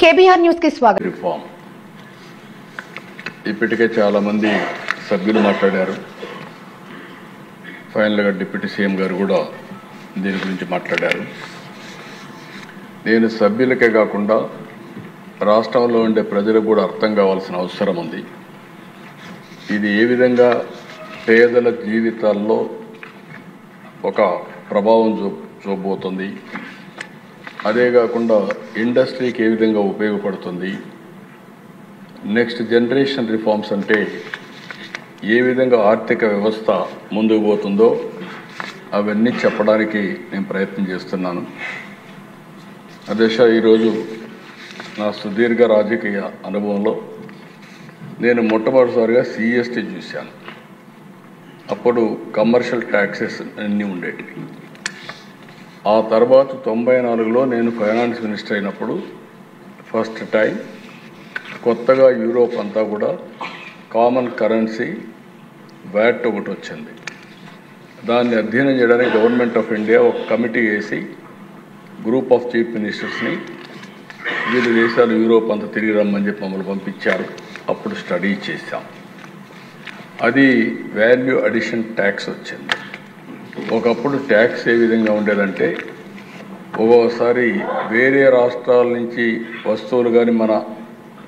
KBR news కి స్వాగతం. Reform ఇప్పటికే చాలా మంది సభ్యులు మాట్లాడారు. ఫైనల్గా డిప్యూటీ సీఎం గారు కూడా దీని గురించి మాట్లాడారు. నేను సభ్యులకే కాకుండా రాష్ట్రంలో ఉండే ప్రజలకు కూడా అర్థం కావాల్సిన అవసరం ఉంది. ఇది ఏ విధంగా పేదల జీవితాల్లో ఒక ప్రభావం చూపబోతుంది, అదే కాకుండా ఇండస్ట్రీకి ఏ విధంగా ఉపయోగపడుతుంది, నెక్స్ట్ జనరేషన్ రిఫార్మ్స్ అంటే ఏ విధంగా ఆర్థిక వ్యవస్థ ముందుకు పోతుందో అవన్నీ చెప్పడానికి నేను ప్రయత్నం చేస్తున్నాను. అధ్యక్ష, ఈరోజు నా సుదీర్ఘ రాజకీయ అనుభవంలో నేను మొట్టమొదటిసారిగా సిఎస్టీ చూశాను. అప్పుడు కమర్షియల్ ట్యాక్సెస్ అన్నీ ఉండేటివి. ఆ తర్వాత 94లో నేను ఫైనాన్స్ మినిస్టర్ అయినప్పుడు ఫస్ట్ టైం కొత్తగా యూరోప్ అంతా కూడా కామన్ కరెన్సీ వ్యాట్ ఒకటి వచ్చింది. దాన్ని అధ్యయనం చేయడానికి గవర్నమెంట్ ఆఫ్ ఇండియా ఒక కమిటీ వేసి గ్రూప్ ఆఫ్ చీఫ్ మినిస్టర్స్ని వివిధ దేశాలు యూరోప్ అంతా తిరిగి రమ్మని చెప్పి మమ్మల్ని పంపించారు. అప్పుడు స్టడీ చేశాం. అది వాల్యూ అడిషన్ ట్యాక్స్ వచ్చింది. ఒకప్పుడు ట్యాక్స్ ఏ విధంగా ఉండేదంటే ఒక్కోసారి వేరే రాష్ట్రాల నుంచి వస్తువులు కానీ మన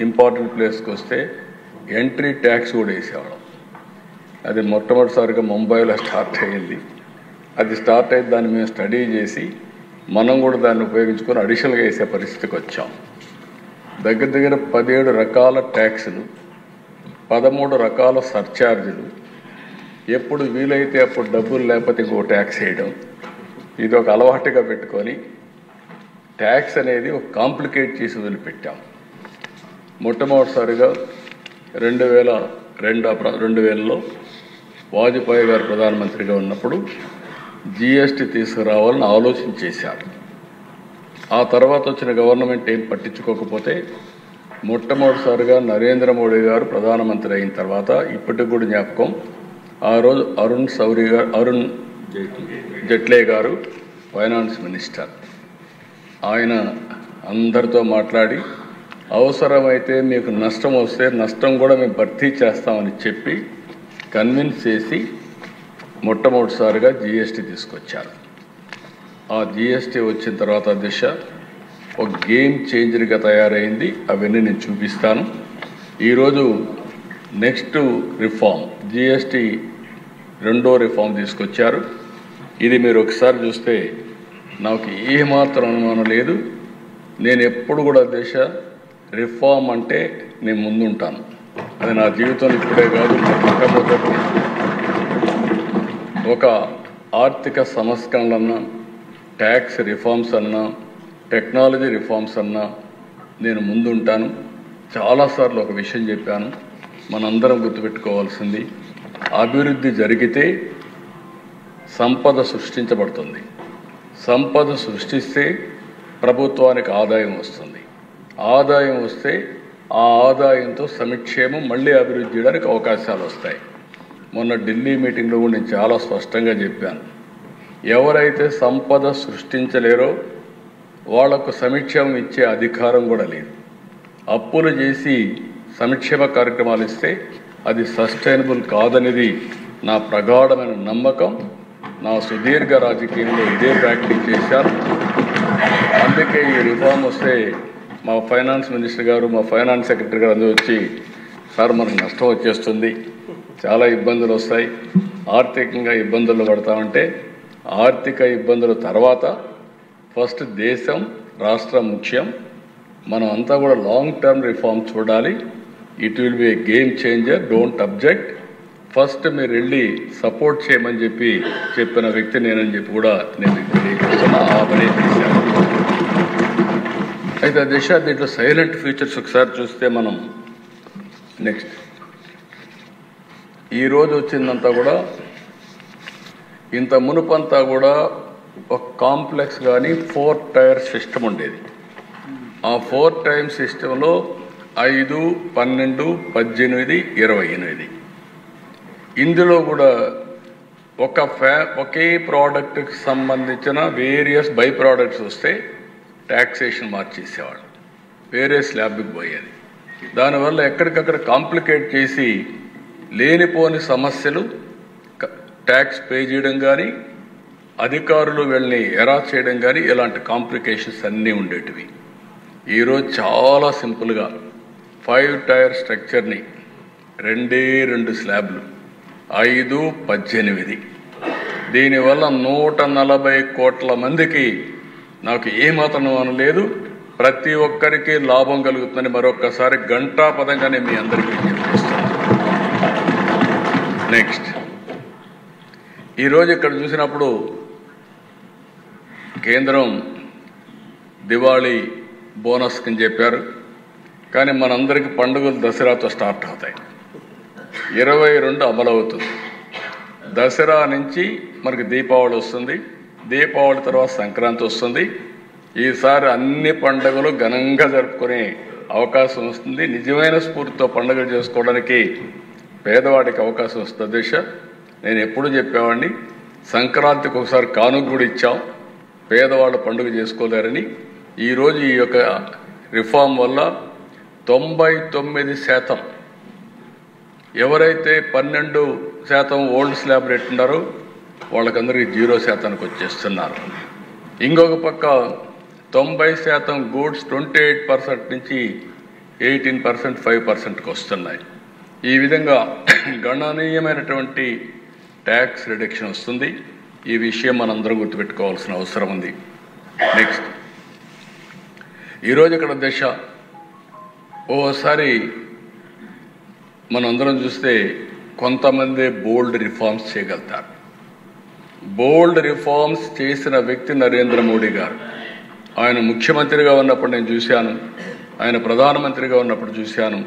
ఇంపార్టెంట్ ప్లేస్కి వస్తే ఎంట్రీ ట్యాక్స్ కూడా వేసేవాళ్ళం. అది మొట్టమొదటిసారిగా ముంబైలో స్టార్ట్ అయ్యింది. అది స్టార్ట్ అయితే దాన్ని మేము స్టడీ చేసి మనం కూడా దాన్ని ఉపయోగించుకొని అడిషనల్గా వేసే పరిస్థితికి వచ్చాం. దగ్గర దగ్గర 17 రకాల ట్యాక్సులు, 13 రకాల సర్ఛార్జీలు, ఎప్పుడు వీలైతే అప్పుడు డబ్బులు లేకపోతే ఇంకో ట్యాక్స్ వేయడం, ఇది ఒక అలవాటుగా పెట్టుకొని ట్యాక్స్ అనేది ఒక కాంప్లికేట్ చేసి వదిలిపెట్టాం. మొట్టమొదటిసారిగా 2000లో వాజ్పేయి గారు ప్రధానమంత్రిగా ఉన్నప్పుడు జిఎస్టీ తీసుకురావాలని ఆలోచన చేశారు. ఆ తర్వాత వచ్చిన గవర్నమెంట్ ఏం పట్టించుకోకపోతే మొట్టమొదటిసారిగా నరేంద్ర మోడీ గారు ప్రధానమంత్రి అయిన తర్వాత ఇప్పటికి కూడా జ్ఞాపకం, ఆ రోజు అరుణ్ జైట్లీ గారు ఫైనాన్స్ మినిస్టర్, ఆయన అందరితో మాట్లాడి అవసరమైతే మీకు నష్టం వస్తే నష్టం కూడా మేము భర్తీ చేస్తామని చెప్పి కన్విన్స్ చేసి మొట్టమొదటిసారిగా జిఎస్టీ తీసుకొచ్చారు. ఆ జిఎస్టీ వచ్చిన తర్వాత దిశ ఒక గేమ్ చేంజర్గా తయారైంది. అవన్నీ నేను చూపిస్తాను. ఈరోజు నెక్స్ట్ రిఫార్మ్ జిఎస్టీ రెండో రిఫార్మ్ తీసుకొచ్చారు. ఇది మీరు ఒకసారి చూస్తే నాకు ఏమాత్రం అనుమానం లేదు. నేను ఎప్పుడు కూడా దేశ రిఫార్మ్ అంటే నేను ముందుంటాను. అది నా జీవితంలో ఇప్పుడే కాదు, మొట్టమొదటి ఒక ఆర్థిక సంస్కరణలన్నా, ట్యాక్స్ రిఫార్మ్స్ అన్నా, టెక్నాలజీ రిఫార్మ్స్ అన్నా నేను ముందుంటాను. చాలాసార్లు ఒక విషయం చెప్పాను, మనందరం గుర్తుపెట్టుకోవాల్సింది, అభివృద్ధి జరిగితే సంపద సృష్టించబడుతుంది. సంపద సృష్టిస్తే ప్రభుత్వానికి ఆదాయం వస్తుంది. ఆదాయం వస్తే ఆ ఆదాయంతో సంక్షేమం మళ్ళీ అభివృద్ధి చేయడానికి అవకాశాలు వస్తాయి. మొన్న ఢిల్లీ మీటింగ్లో కూడా నేను చాలా స్పష్టంగా చెప్పాను, ఎవరైతే సంపద సృష్టించలేరో వాళ్లకు సంక్షేమం ఇచ్చే అధికారం కూడా లేదు. అప్పులు చేసి సంక్షేమ కార్యక్రమాలు ఇస్తే అది సస్టైనబుల్ కాదనేది నా ప్రగాఢమైన నమ్మకం. నా సుదీర్ఘ రాజకీయంలో ఇదే ప్రాక్టీస్ చేశాను. అందుకే ఈ రిఫార్మ్ వస్తే మా ఫైనాన్స్ మినిస్టర్ గారు, మా ఫైనాన్స్ సెక్రటరీ గారు అందరూ వచ్చి, సార్ మనకు నష్టం వచ్చేస్తుంది, చాలా ఇబ్బందులు వస్తాయి, ఆర్థికంగా ఇబ్బందులు పడతామంటే, ఆర్థిక ఇబ్బందుల తర్వాత ఫస్ట్ దేశం రాష్ట్రం ముఖ్యం. మనం అంతా కూడా లాంగ్ టర్మ్ రిఫార్మ్ చూడాలి. It will be A game changer, don't object, first మీరు వెళ్ళి సపోర్ట్ చేయమని చెప్పిన వ్యక్తి నేనని చెప్పి కూడా నేను తెలియజేస్తున్నా. ఆ పని చేశాను. అయితే దిశ దీంట్లో సైలెంట్ ఫ్యూచర్స్ ఒకసారి చూస్తే మనం నెక్స్ట్ ఈరోజు వచ్చిందంతా కూడా, ఇంత మునుపంతా కూడా ఒక కాంప్లెక్స్ కానీ 4 టైర్ సిస్టమ్ ఉండేది. ఆ 4 టైర్ సిస్టంలో 5, 12, 18, 28 ఇందులో కూడా ఒకే ప్రోడక్ట్కి సంబంధించిన వేరియస్ బై ప్రోడక్ట్స్ వస్తే ట్యాక్సేషన్ మార్చేసేవాళ్ళు. వేరే స్లాబ్కి పోయేది. దానివల్ల ఎక్కడికక్కడ కాంప్లికేట్ చేసి లేనిపోని సమస్యలు ట్యాక్స్ పే చేయడం కానీ, అధికారులు వీళ్ళని ఎరాస్ చేయడం కానీ, ఇలాంటి కాంప్లికేషన్స్ అన్నీ ఉండేటివి. ఈరోజు చాలా సింపుల్గా 5 టైర్ స్ట్రక్చర్ని 2 స్లాబ్లు 5, 18. దీనివల్ల 140 కోట్ల మందికి నాకు ఏమాత్రం అనలేదు, ప్రతి ఒక్కరికి లాభం కలుగుతుందని మరొక్కసారి ఘంటాపదంగానే మీ అందరికీ చెప్పేస్తాను. నెక్స్ట్, ఈరోజు ఇక్కడ చూసినప్పుడు కేంద్రం దివాళీ బోనస్ కింద చెప్పారు, కానీ మనందరికీ పండుగలు దసరాతో స్టార్ట్ అవుతాయి. 22 అమలవుతుంది. దసరా నుంచి మనకి దీపావళి వస్తుంది, దీపావళి తర్వాత సంక్రాంతి వస్తుంది. ఈసారి అన్ని పండుగలు ఘనంగా జరుపుకునే అవకాశం వస్తుంది. నిజమైన స్ఫూర్తితో పండుగలు చేసుకోవడానికి పేదవాడికి అవకాశం వస్తుంది. దిశ నేను ఎప్పుడు చెప్పేవాడిని, సంక్రాంతికి ఒకసారి కానుక కూడా ఇచ్చాం, పేదవాళ్ళు పండుగ చేసుకోలేరని. ఈరోజు ఈ యొక్క రిఫార్మ్ వల్ల 99% ఎవరైతే 12% ఓల్డ్ స్లాబ్ రేట్ ఉన్నారో వాళ్ళకందరికీ 0%కి వచ్చేస్తున్నారు. ఇంకొక పక్క 90% గూడ్స్ 28% నుంచి 18%, 5%కి వస్తున్నాయి. ఈ విధంగా గణనీయమైనటువంటి ట్యాక్స్ రిడక్షన్ వస్తుంది. ఈ విషయం మనందరం గుర్తుపెట్టుకోవాల్సిన అవసరం ఉంది. నెక్స్ట్, ఈరోజు ఇక్కడ దశ ఓసారి మనందరం చూస్తే కొంతమంది బోల్డ్ రిఫార్మ్స్ చేయగలుగుతారు. బోల్డ్ రిఫార్మ్స్ చేసిన వ్యక్తి నరేంద్ర మోడీ గారు. ఆయన ముఖ్యమంత్రిగా ఉన్నప్పుడు నేను చూశాను, ఆయన ప్రధానమంత్రిగా ఉన్నప్పుడు చూశాను.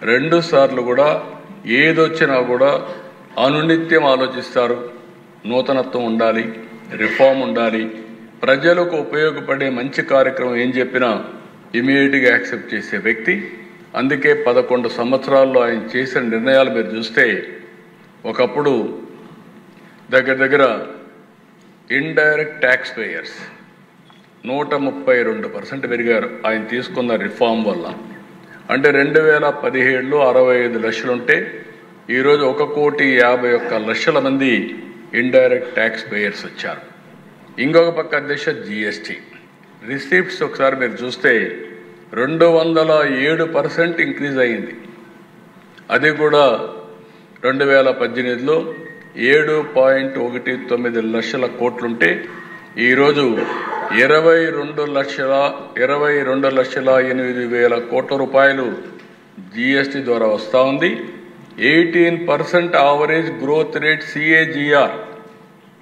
2 సార్లు కూడా ఏదొచ్చినా కూడా అనునిత్యం ఆలోచిస్తారు. నూతనత్వం ఉండాలి, రిఫార్మ్ ఉండాలి, ప్రజలకు ఉపయోగపడే మంచి కార్యక్రమం ఏం చెప్పినా ఇమీడియట్గా యాక్సెప్ట్ చేసే వ్యక్తి. అందుకే 11 సంవత్సరాల్లో ఆయన చేసిన నిర్ణయాలు మీరు చూస్తే, ఒకప్పుడు దగ్గర ఇండైరెక్ట్ ట్యాక్స్ పేయర్స్ 132% పెరిగారు ఆయన తీసుకున్న రిఫార్మ్ వల్ల. అంటే 2017లో 65 లక్షలుంటే ఈరోజు 1,51,00,000 మంది ఇండైరెక్ట్ ట్యాక్స్ పేయర్స్ వచ్చారు. ఇంకొక పక్క దిశ GST రిసీప్ట్స్ ఒకసారి మీరు చూస్తే 207% ఇంక్రీజ్ అయింది. అది కూడా 2018లో 7.19 లక్షల కోట్లుంటే ఈరోజు 22,08,000 కోట్ల రూపాయలు GST ద్వారా వస్తూ ఉంది. 18% యావరేజ్ గ్రోత్ రేట్ CAGR.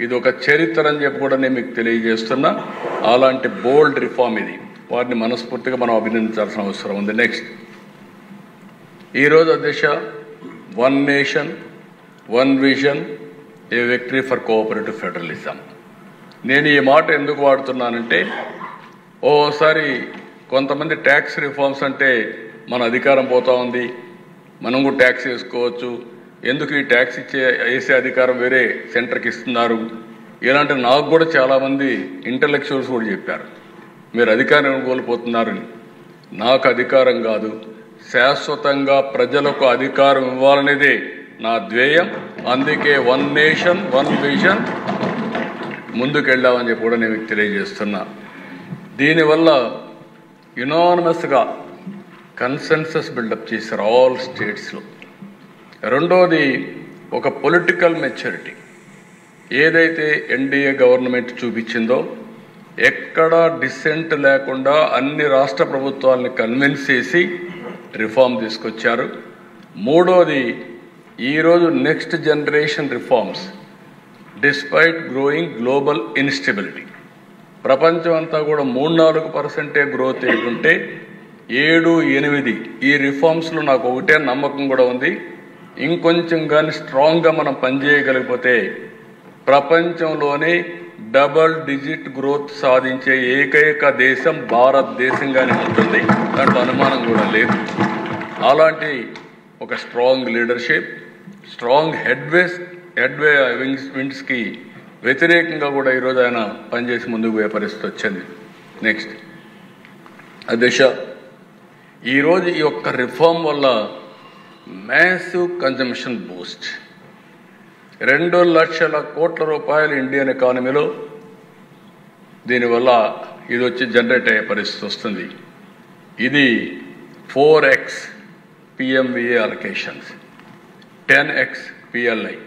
ఇది ఒక చరిత్ర అని చెప్పి కూడా నేను మీకు తెలియజేస్తున్నా. అలాంటి బోల్డ్ రిఫార్మ్ ఇది. వారిని మనస్ఫూర్తిగా మనం అభినందించాల్సిన అవసరం ఉంది. నెక్స్ట్, ఈరోజు దిశ 1 nation 1 vision A victory for cooperative federalism. నేను ఈ మాట ఎందుకు వాడుతున్నానంటే, ఓసారి కొంతమంది ట్యాక్స్ రిఫార్మ్స్ అంటే మన అధికారం పోతా ఉంది, మనం కూడా ట్యాక్స్ వేసుకోవచ్చు, ఎందుకు ఈ ట్యాక్స్ వేసే అధికారం వేరే సెంటర్కి ఇస్తున్నారు, ఇలాంటి నాకు కూడా చాలామంది ఇంటలెక్చువల్స్ కూడా చెప్పారు, మీరు అధికారం కోల్పోతున్నారని. నాకు అధికారం కాదు, శాశ్వతంగా ప్రజలకు అధికారం ఇవ్వాలనేదే నా ధ్యేయం. అందుకే 1 నేషన్ 1 విజన్ ముందుకెళ్ళామని చెప్పి కూడా నేను మీకు తెలియజేస్తున్నా. దీనివల్ల యునానిమస్గా కన్సెన్సస్ బిల్డప్ చేశారు ఆల్ స్టేట్స్లో. రెండోది, ఒక పొలిటికల్ మెచ్యూరిటీ ఏదైతే ఎన్డీఏ గవర్నమెంట్ చూపించిందో ఎక్కడా డిసెంట్ లేకుండా అన్ని రాష్ట్ర ప్రభుత్వాలను కన్విన్స్ చేసి రిఫార్మ్ తీసుకొచ్చారు. మూడోది, ఈరోజు next generation reforms despite growing global instability, ప్రపంచం అంతా కూడా 3-4% గ్రోత్ ఉంటే 7-8 ఈ రిఫార్మ్స్లో నాకు ఒకటే నమ్మకం కూడా ఉంది. ఇంకొంచెం కానీ స్ట్రాంగ్గా మనం పనిచేయగలిగిపోతే ప్రపంచంలోనే డబల్ డిజిట్ గ్రోత్ సాధించే ఏకైక దేశం భారతదేశంగానే ఉంటుంది, దాంట్లో అనుమానం కూడా లేదు. అలాంటి ఒక స్ట్రాంగ్ లీడర్షిప్, స్ట్రాంగ్ హెడ్వే విండ్స్కి వ్యతిరేకంగా కూడా ఈరోజు ఆయన పనిచేసి ముందుకు పోయే పరిస్థితి వచ్చింది. నెక్స్ట్, దిశ ఈరోజు ఈ యొక్క రిఫార్మ్ వల్ల మ్యాసివ్ కన్జంప్షన్ బూస్ట్ 2 లక్షల కోట్ల రూపాయలు ఇండియన్ ఎకానమీలో దీనివల్ల ఇది వచ్చి జనరేట్ అయ్యే పరిస్థితి వస్తుంది. ఇది 4x PMVA allocations, 10x PLI.